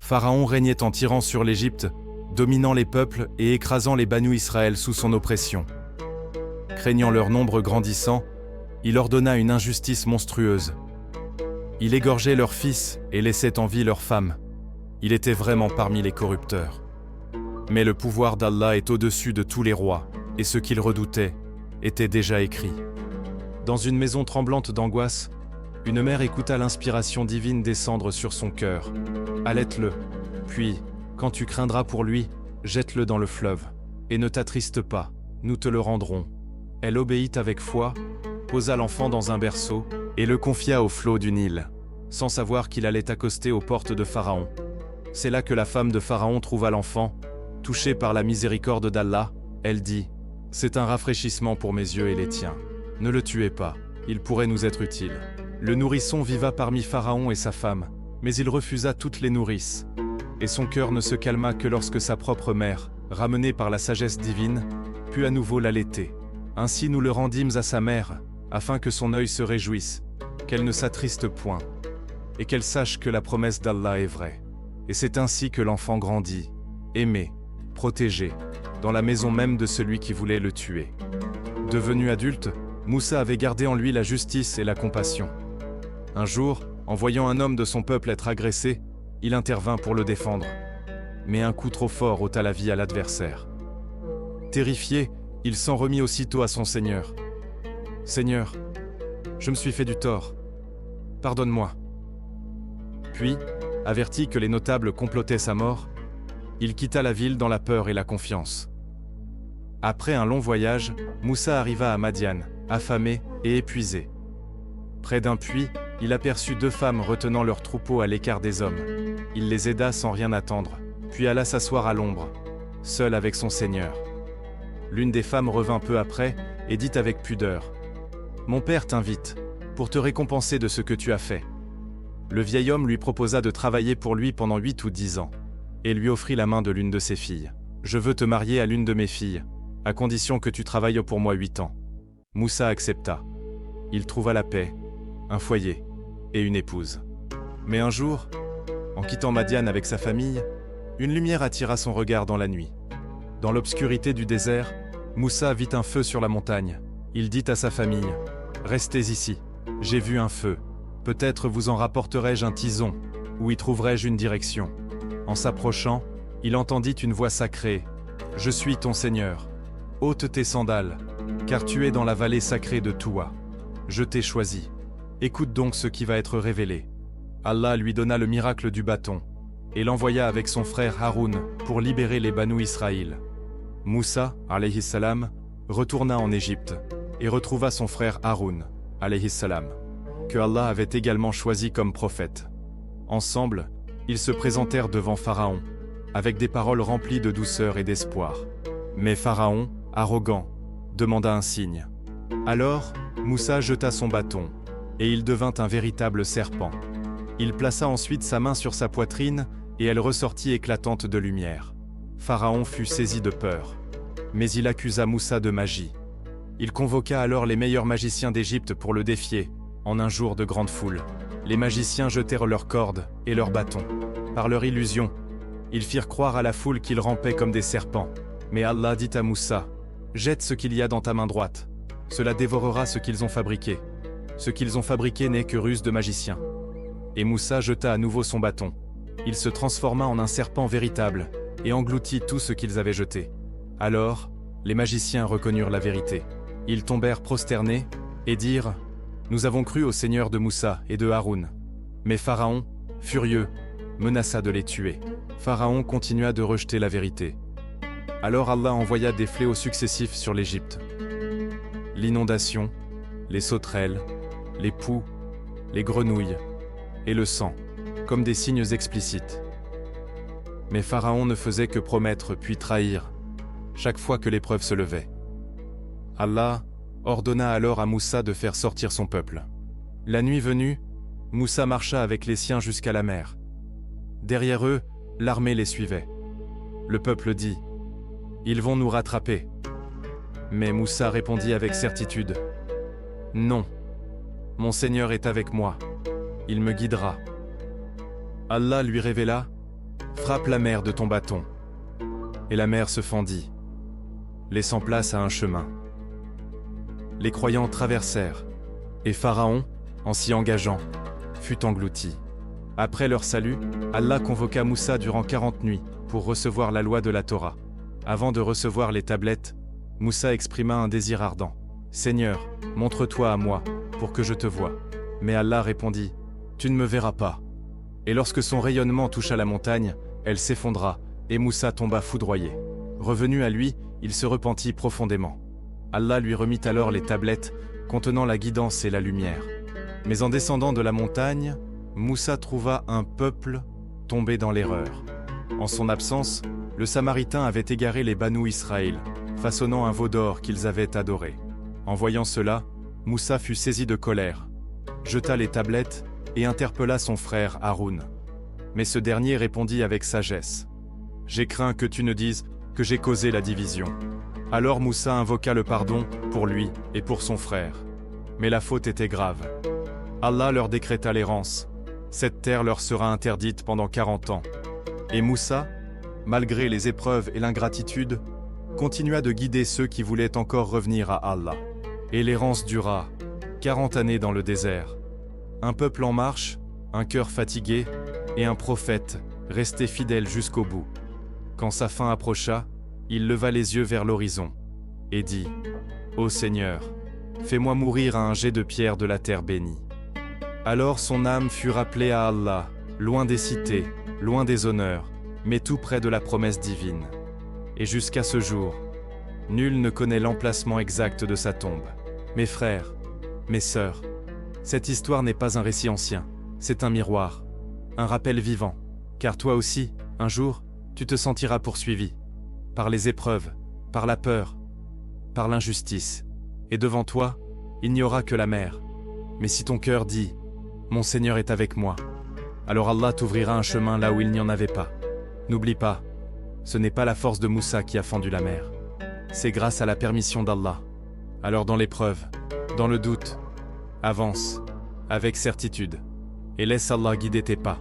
Pharaon régnait en tyran sur l'Égypte, dominant les peuples et écrasant les Banu Israël sous son oppression. Craignant leur nombre grandissant, il ordonna une injustice monstrueuse. Il égorgeait leurs fils et laissait en vie leurs femmes. Il était vraiment parmi les corrupteurs. Mais le pouvoir d'Allah est au-dessus de tous les rois, et ce qu'il redoutait était déjà écrit. Dans une maison tremblante d'angoisse, une mère écouta l'inspiration divine descendre sur son cœur. Allaite-le, puis, quand tu craindras pour lui, jette-le dans le fleuve. Et ne t'attriste pas, nous te le rendrons. Elle obéit avec foi, posa l'enfant dans un berceau, et le confia au flot du Nil, sans savoir qu'il allait accoster aux portes de Pharaon. C'est là que la femme de Pharaon trouva l'enfant. Touchée par la miséricorde d'Allah, elle dit « C'est un rafraîchissement pour mes yeux et les tiens. Ne le tuez pas, il pourrait nous être utile. » Le nourrisson viva parmi Pharaon et sa femme, mais il refusa toutes les nourrices. Et son cœur ne se calma que lorsque sa propre mère, ramenée par la sagesse divine, put à nouveau l'allaiter. Ainsi nous le rendîmes à sa mère, afin que son œil se réjouisse, qu'elle ne s'attriste point, et qu'elle sache que la promesse d'Allah est vraie. Et c'est ainsi que l'enfant grandit, aimé, protégé, dans la maison même de celui qui voulait le tuer. Devenu adulte, Moussa avait gardé en lui la justice et la compassion. Un jour, en voyant un homme de son peuple être agressé, il intervint pour le défendre. Mais un coup trop fort ôta la vie à l'adversaire. Terrifié, il s'en remit aussitôt à son Seigneur. « Seigneur, je me suis fait du tort. Pardonne-moi. » Puis, averti que les notables complotaient sa mort, il quitta la ville dans la peur et la confiance. Après un long voyage, Moussa arriva à Madian, affamé et épuisé. Près d'un puits, il aperçut deux femmes retenant leurs troupeaux à l'écart des hommes. Il les aida sans rien attendre, puis alla s'asseoir à l'ombre, seul avec son Seigneur. L'une des femmes revint peu après et dit avec pudeur « Mon père t'invite, pour te récompenser de ce que tu as fait. » Le vieil homme lui proposa de travailler pour lui pendant 8 ou 10 ans, et lui offrit la main de l'une de ses filles. « Je veux te marier à l'une de mes filles, à condition que tu travailles pour moi 8 ans. » Moussa accepta. Il trouva la paix, un foyer et une épouse. Mais un jour, en quittant Madian avec sa famille, une lumière attira son regard dans la nuit. Dans l'obscurité du désert, Moussa vit un feu sur la montagne. Il dit à sa famille « Restez ici, j'ai vu un feu. Peut-être vous en rapporterai-je un tison, ou y trouverai-je une direction. » En s'approchant, il entendit une voix sacrée « Je suis ton Seigneur. Ôte tes sandales, car tu es dans la vallée sacrée de Touwa. Je t'ai choisi. Écoute donc ce qui va être révélé. » Allah lui donna le miracle du bâton, et l'envoya avec son frère Haroun pour libérer les Banu Israël. Moussa, alayhi salam, retourna en Égypte, et retrouva son frère Haroun, alayhi salam, que Allah avait également choisi comme prophète. Ensemble, ils se présentèrent devant Pharaon, avec des paroles remplies de douceur et d'espoir. Mais Pharaon, arrogant, demanda un signe. Alors, Moussa jeta son bâton, et il devint un véritable serpent. Il plaça ensuite sa main sur sa poitrine, et elle ressortit éclatante de lumière. Pharaon fut saisi de peur. Mais il accusa Moussa de magie. Il convoqua alors les meilleurs magiciens d'Égypte pour le défier, en un jour de grande foule. Les magiciens jetèrent leurs cordes et leurs bâtons. Par leur illusion, ils firent croire à la foule qu'ils rampaient comme des serpents. Mais Allah dit à Moussa, « Jette ce qu'il y a dans ta main droite. Cela dévorera ce qu'ils ont fabriqué. Ce qu'ils ont fabriqué n'est que ruse de magiciens. » Et Moussa jeta à nouveau son bâton. Il se transforma en un serpent véritable et engloutit tout ce qu'ils avaient jeté. Alors, les magiciens reconnurent la vérité. Ils tombèrent prosternés et dirent « Nous avons cru au Seigneur de Moussa et de Haroun. » Mais Pharaon, furieux, menaça de les tuer. Pharaon continua de rejeter la vérité. Alors Allah envoya des fléaux successifs sur l'Égypte. L'inondation, les sauterelles, les poux, les grenouilles et le sang, comme des signes explicites. Mais Pharaon ne faisait que promettre puis trahir, chaque fois que l'épreuve se levait. Allah ordonna alors à Moussa de faire sortir son peuple. La nuit venue, Moussa marcha avec les siens jusqu'à la mer. Derrière eux, l'armée les suivait. Le peuple dit « Ils vont nous rattraper. » Mais Moussa répondit avec certitude « Non, mon Seigneur est avec moi, il me guidera. » Allah lui révéla frappe la mer de ton bâton. » Et la mer se fendit, laissant place à un chemin. Les croyants traversèrent, et Pharaon, en s'y engageant, fut englouti. Après leur salut, Allah convoqua Moussa durant 40 nuits pour recevoir la loi de la Torah. Avant de recevoir les tablettes, Moussa exprima un désir ardent. « Seigneur, montre-toi à moi, pour que je te voie. » Mais Allah répondit, « Tu ne me verras pas. » Et lorsque son rayonnement toucha la montagne, elle s'effondra, et Moussa tomba foudroyé. Revenu à lui, il se repentit profondément. Allah lui remit alors les tablettes contenant la guidance et la lumière. Mais en descendant de la montagne, Moussa trouva un peuple tombé dans l'erreur. En son absence, le Samaritain avait égaré les Banu Israël, façonnant un veau d'or qu'ils avaient adoré. En voyant cela, Moussa fut saisi de colère, jeta les tablettes et interpella son frère Haroun. Mais ce dernier répondit avec sagesse. « J'ai craint que tu ne dises que j'ai causé la division. » Alors Moussa invoqua le pardon pour lui et pour son frère. Mais la faute était grave. Allah leur décréta l'errance. Cette terre leur sera interdite pendant 40 ans. Et Moussa, malgré les épreuves et l'ingratitude, continua de guider ceux qui voulaient encore revenir à Allah. Et l'errance dura 40 années dans le désert. Un peuple en marche, un cœur fatigué, et un prophète resté fidèle jusqu'au bout. Quand sa fin approcha, il leva les yeux vers l'horizon et dit « Ô Seigneur, fais-moi mourir à un jet de pierre de la terre bénie. » Alors son âme fut rappelée à Allah, loin des cités, loin des honneurs, mais tout près de la promesse divine. Et jusqu'à ce jour, nul ne connaît l'emplacement exact de sa tombe. Mes frères, mes sœurs, cette histoire n'est pas un récit ancien, c'est un miroir, un rappel vivant, car toi aussi, un jour, tu te sentiras poursuivi, par les épreuves, par la peur, par l'injustice, et devant toi, il n'y aura que la mer. Mais si ton cœur dit « Mon Seigneur est avec moi », alors Allah t'ouvrira un chemin là où il n'y en avait pas. N'oublie pas, ce n'est pas la force de Moussa qui a fendu la mer, c'est grâce à la permission d'Allah. Alors dans l'épreuve, dans le doute, avance, avec certitude, et laisse Allah guider tes pas.